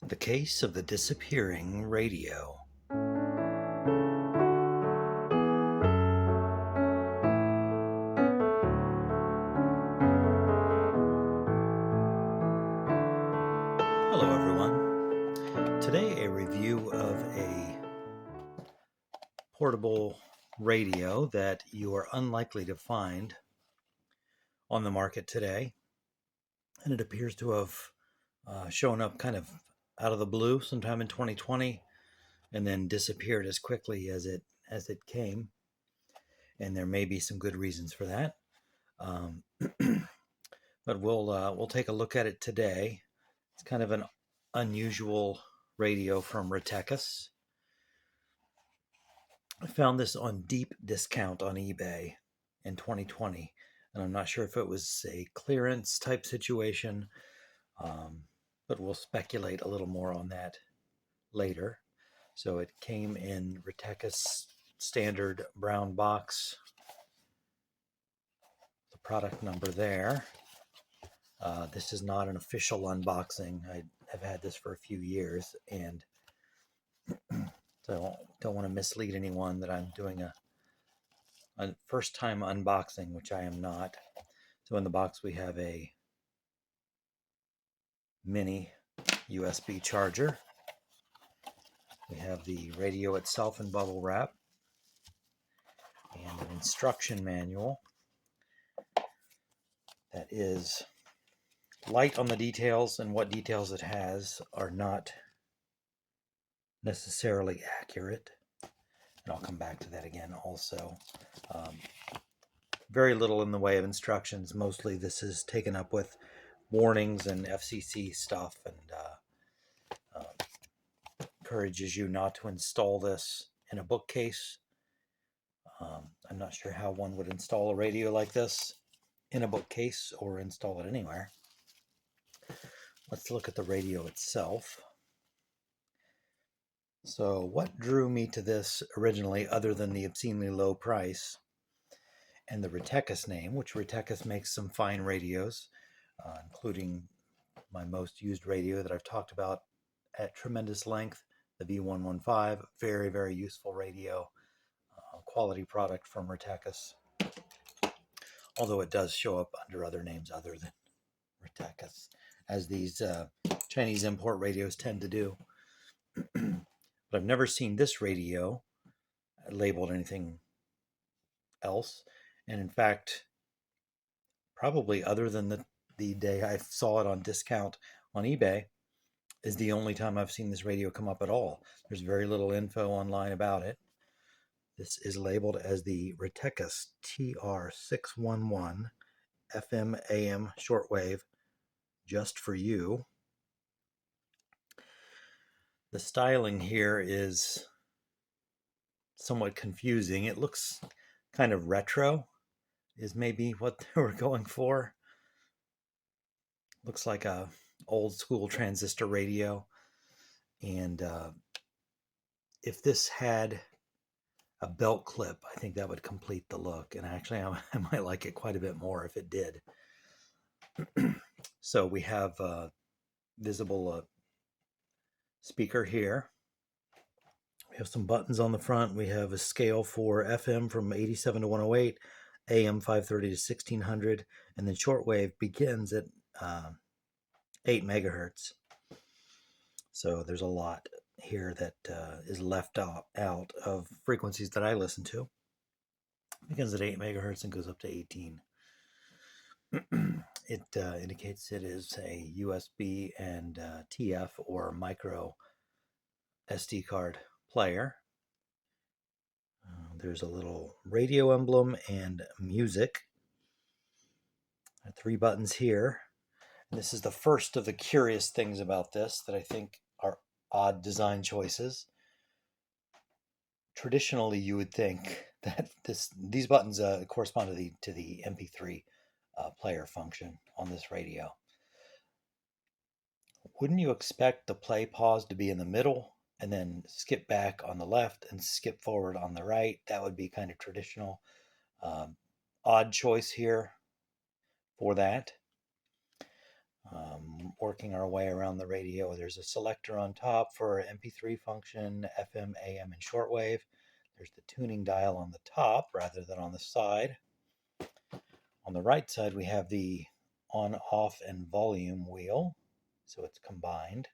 The Case of the Disappearing Radio. Hello everyone. Today a review of a portable radio that you are unlikely to find on the market today. And it appears to have shown up kind of out of the blue sometime in 2020 and then disappeared as quickly as it came. And there may be some good reasons for that. But we'll take a look at it today. It's kind of an unusual radio from Retekess. I found this on deep discount on eBay in 2020, and I'm not sure if it was a clearance type situation, but we'll speculate a little more on that later. So it came in Retekess standard brown box. The product number there. This is not an official unboxing. I have had this for a few years, and so don't want to mislead anyone that I'm doing a first-time unboxing, which I am not. So in the box we have a mini USB charger. We have the radio itself in bubble wrap, and an instruction manual that is light on the details, and what details it has are not necessarily accurate. And I'll come back to that again also. Very little in the way of instructions. Mostly this is taken up with warnings and FCC stuff, and encourages you not to install this in a bookcase. I'm not sure how one would install a radio like this in a bookcase or install it anywhere. Let's look at the radio itself. So what drew me to this originally, other than the obscenely low price and the Retekess name, which Retekess makes some fine radios, including my most used radio that I've talked about at tremendous length, the V115, very, very useful radio, quality product from Retekess, although it does show up under other names other than Retekess, as these Chinese import radios tend to do. But I've never seen this radio labeled anything else. And in fact, probably other than the day I saw it on discount on eBay, is the only time I've seen this radio come up at all. There's very little info online about it. This is labeled as the Retekess TR611 FM AM shortwave, just for you. The styling here is somewhat confusing. It looks kind of retro, is maybe what they were going for. Looks like a old school transistor radio. And if this had a belt clip, I think that would complete the look. And actually, I might like it quite a bit more if it did. So we have a visible speaker here. We have some buttons on the front. We have a scale for FM from 87 to 108, AM 530 to 1600, and then shortwave begins at 8 megahertz. So there's a lot here that is left out of frequencies that I listen to. It begins at 8 megahertz and goes up to 18. It indicates it is a USB and TF or micro SD card player. There's a little radio emblem and music. 3 buttons here. And this is the first of the curious things about this that I think are odd design choices. Traditionally, you would think that these buttons correspond to the MP3 player function on this radio. Wouldn't you expect the play pause to be in the middle and then skip back on the left and skip forward on the right? That would be kind of traditional. Odd choice here for that. Working our way around the radio. There's a selector on top for MP3 function, FM, AM, and shortwave. There's the tuning dial on the top rather than on the side. On the right side, we have the on, off, and volume wheel, so it's combined.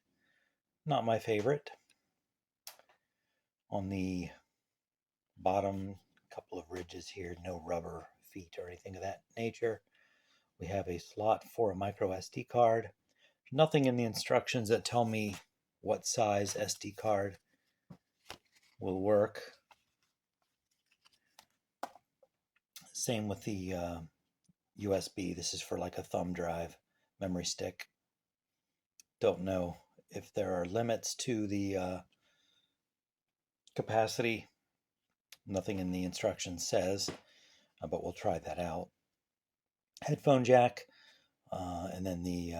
Not my favorite. On the bottom, couple of ridges here, no rubber feet or anything of that nature. We have a slot for a micro SD card. Nothing in the instructions that tell me what size SD card will work. Same with the USB. This is for like a thumb drive memory stick. Don't know if there are limits to the capacity. Nothing in the instructions says, but we'll try that out. Headphone jack, and then the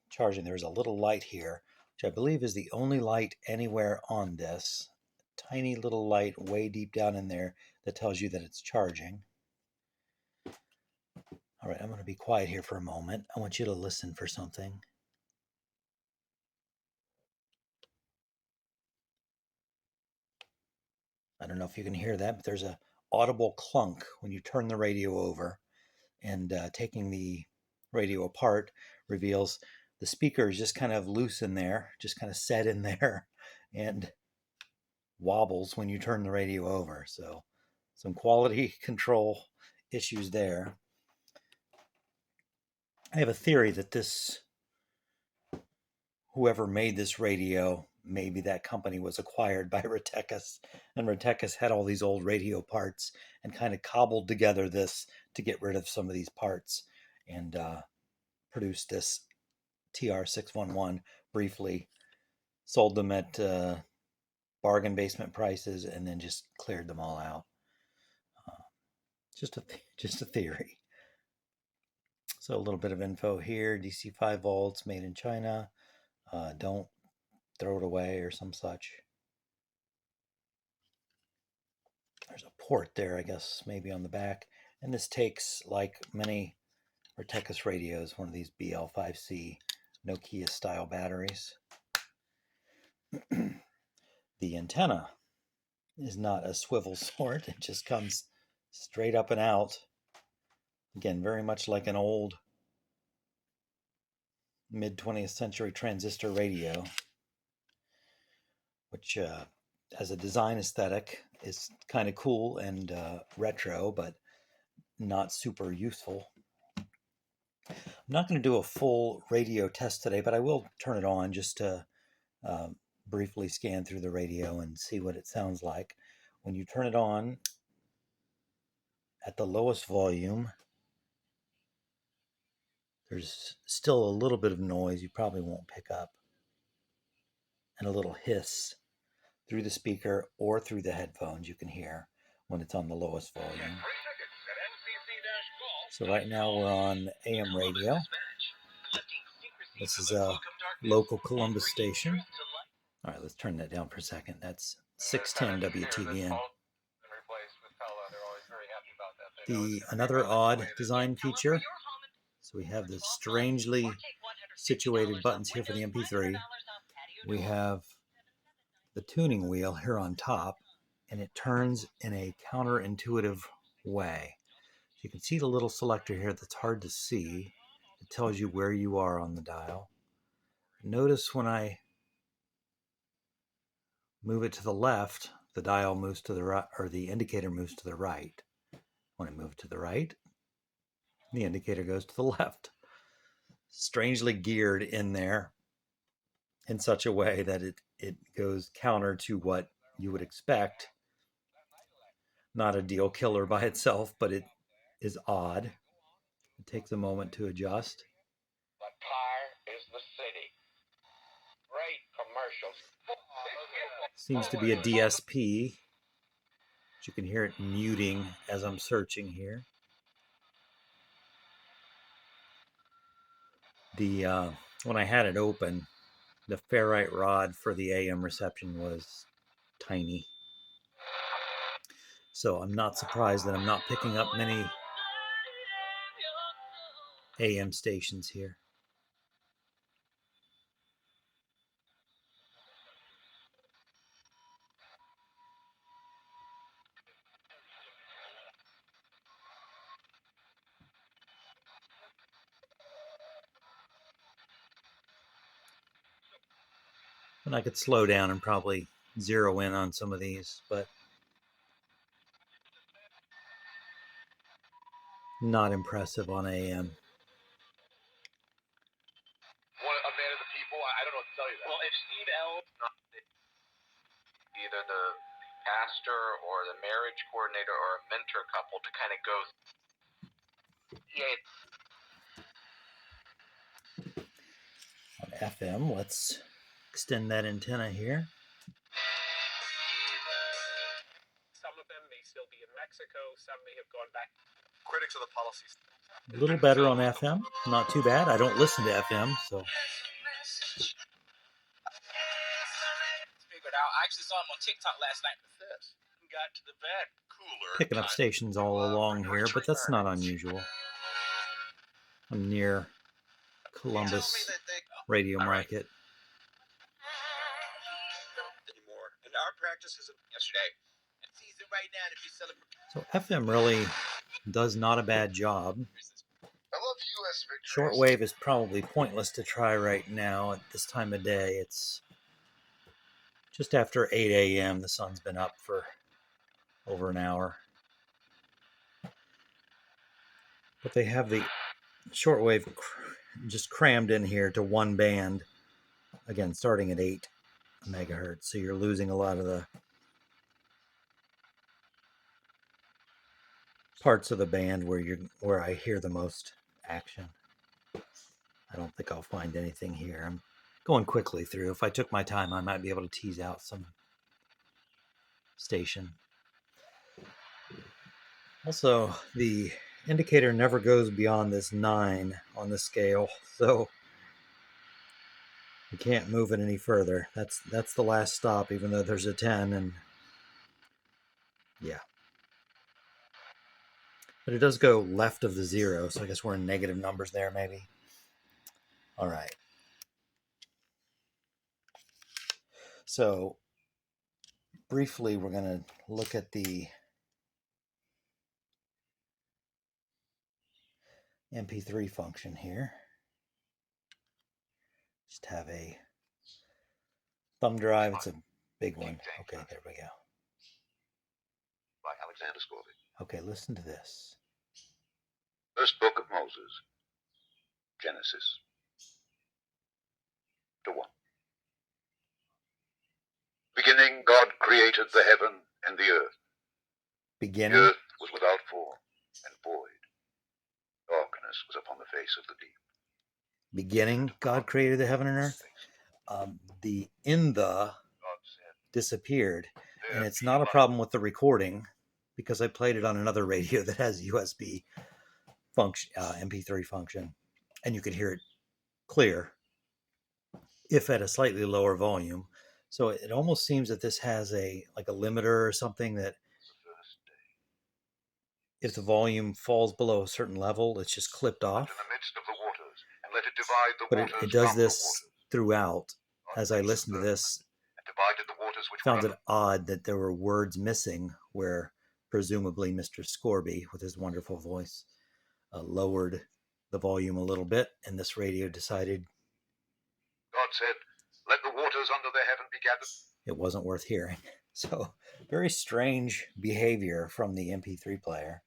charging. There's a little light here, which I believe is the only light anywhere on this. Tiny little light way deep down in there that tells you that it's charging. All right, I'm going to be quiet here for a moment. I want you to listen for something. I don't know if you can hear that, but there's a audible clunk when you turn the radio over, and taking the radio apart reveals the speaker is just kind of loose in there, just kind of set in there, and wobbles when you turn the radio over. So some quality control issues there. I have a theory that whoever made this radio, maybe that company was acquired by Retekess, and Retekess had all these old radio parts and kind of cobbled together this to get rid of some of these parts, and produced this TR611 briefly, sold them at bargain basement prices, and then just cleared them all out. Just a theory. So a little bit of info here. DC 5 volts, made in China. Don't throw it away or some such. There's a port there, I guess, maybe on the back. And this takes, like many Retekess radios, one of these BL5C Nokia style batteries. The antenna is not a swivel sort. It just comes straight up and out. Again, very much like an old mid-20th century transistor radio, which as a design aesthetic is kind of cool and retro, but not super useful. I'm not going to do a full radio test today, but I will turn it on just to briefly scan through the radio and see what it sounds like. When you turn it on at the lowest volume, there's still a little bit of noise you probably won't pick up, and a little hiss through the speaker or through the headphones you can hear when it's on the lowest volume. So right now we're on AM radio. This is a local Columbus station. All right, let's turn that down for a second. That's 610 WTVN. Another odd design feature. So we have the strangely situated buttons here for the MP3. We have the tuning wheel here on top, and it turns in a counterintuitive way. So you can see the little selector here that's hard to see. It tells you where you are on the dial. Notice when I move it to the left, the dial moves to the right, or the indicator moves to the right. When I move to the right, the indicator goes to the left. Strangely geared in there in such a way that it goes counter to what you would expect. Not a deal killer by itself, but it is odd. It takes a moment to adjust. The car is the city. Great commercials. Seems to be a DSP. You can hear it muting as I'm searching here. When I had it open, the ferrite rod for the AM reception was tiny. So I'm not surprised that I'm not picking up many AM stations here. And I could slow down and probably zero in on some of these, but not impressive on AM. A man of the people. I don't know what to tell you. Well, if Steve L. either the pastor or the marriage coordinator or a mentor couple to kind of go. Yeah. On FM, let's extend that antenna here. Some of them may still be in Mexico. Some may have gone back. Critics of the policies. A little better on FM. Not too bad. I don't listen to FM, so. Figured out. I actually saw him on TikTok last night. Got to the bed. Cooler. Picking up stations all along here, but that's not unusual. I'm near Columbus Radio Market. And our practice is yesterday. Right now, if you so FM really does not a bad job. Shortwave is probably pointless to try right now at this time of day. It's just after 8 a.m. The sun's been up for over an hour. But they have the shortwave just crammed in here to one band. Again, starting at 8 megahertz. So you're losing a lot of the parts of the band where I hear the most action. I don't think I'll find anything here. I'm going quickly through. If I took my time, I might be able to tease out some station. Also, the indicator never goes beyond this 9 on the scale, so you can't move it any further. That's the last stop, even though there's a 10, and yeah. But it does go left of the 0, so I guess we're in negative numbers there, maybe. All right. So, briefly, we're going to look at the MP3 function here. Just have a thumb drive. It's a big one. Okay, there we go. By Alexander Scorby. Okay, listen to this. First book of Moses, Genesis. To 1. Beginning, God created the heaven and the earth. Beginning? The earth was without form and void. Darkness was upon the face of the deep. Beginning, God created the heaven and earth. The in the disappeared, and it's not a problem with the recording because I played it on another radio that has USB function, MP3 function, and you could hear it clear if at a slightly lower volume. So it almost seems that this has a limiter or something that if the volume falls below a certain level, it's just clipped off. In the midst of the waters, and let it divide the But waters it does from this the waters. throughout. As I listened to this, And divided the waters which found were it odd that there were words missing where presumably Mr. Scorby, with his wonderful voice, lowered the volume a little bit, and this radio decided God said, let the waters under the heaven be gathered. it wasn't worth hearing. So very strange behavior from the MP3 player.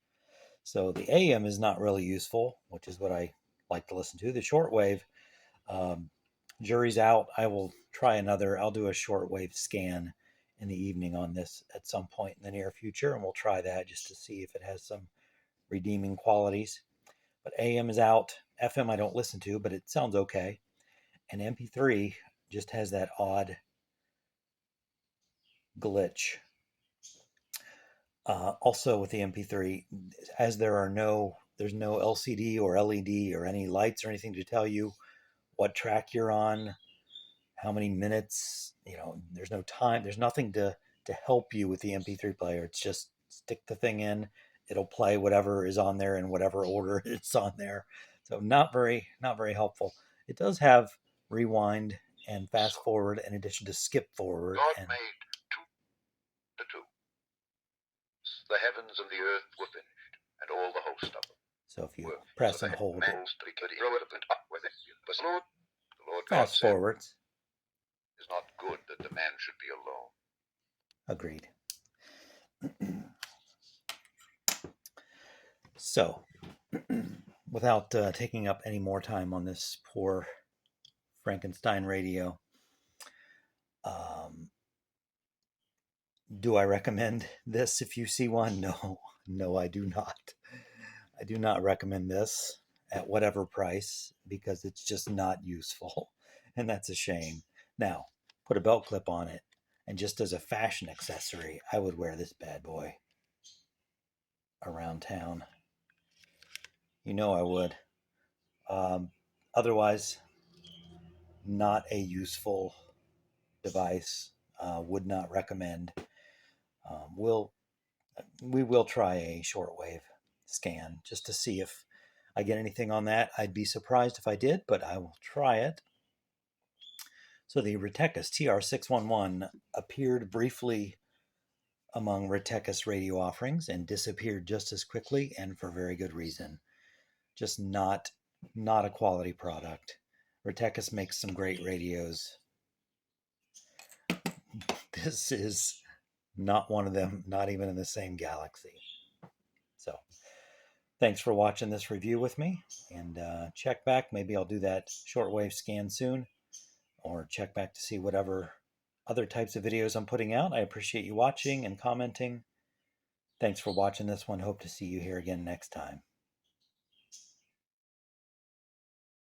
So the AM is not really useful, which is what I like to listen to. The shortwave, jury's out. I will try another. I'll do a shortwave scan in the evening on this at some point in the near future, and we'll try that just to see if it has some redeeming qualities. But AM is out. FM I don't listen to, but it sounds okay. And MP3 just has that odd glitch. Also with the MP3, as there's no LCD or LED or any lights or anything to tell you what track you're on, how many minutes, there's no time, there's nothing to help you with the MP3 player. It's just stick the thing in, it'll play whatever is on there in whatever order it's on there. So not very helpful. It does have rewind and fast forward in addition to skip forward. God made the two. The heavens and the earth were finished, and all the host of them. So if you press and hold it, the Lord fast forwards. is not good that the man should be alone. Agreed. So, without taking up any more time on this poor Frankenstein radio, do I recommend this if you see one? No, I do not. I do not recommend this at whatever price because it's just not useful, and that's a shame. Now, put a belt clip on it, and just as a fashion accessory, I would wear this bad boy around town. You know I would. Otherwise, not a useful device. Would not recommend. We will try a shortwave scan just to see if I get anything on that. I'd be surprised if I did, but I will try it. So the Retekess TR611 appeared briefly among Retekess radio offerings and disappeared just as quickly, and for very good reason. Just not a quality product. Retekess makes some great radios. This is not one of them, not even in the same galaxy. So thanks for watching this review with me, and check back. Maybe I'll do that shortwave scan soon, or check back to see whatever other types of videos I'm putting out. I appreciate you watching and commenting. Thanks for watching this one. Hope to see you here again next time.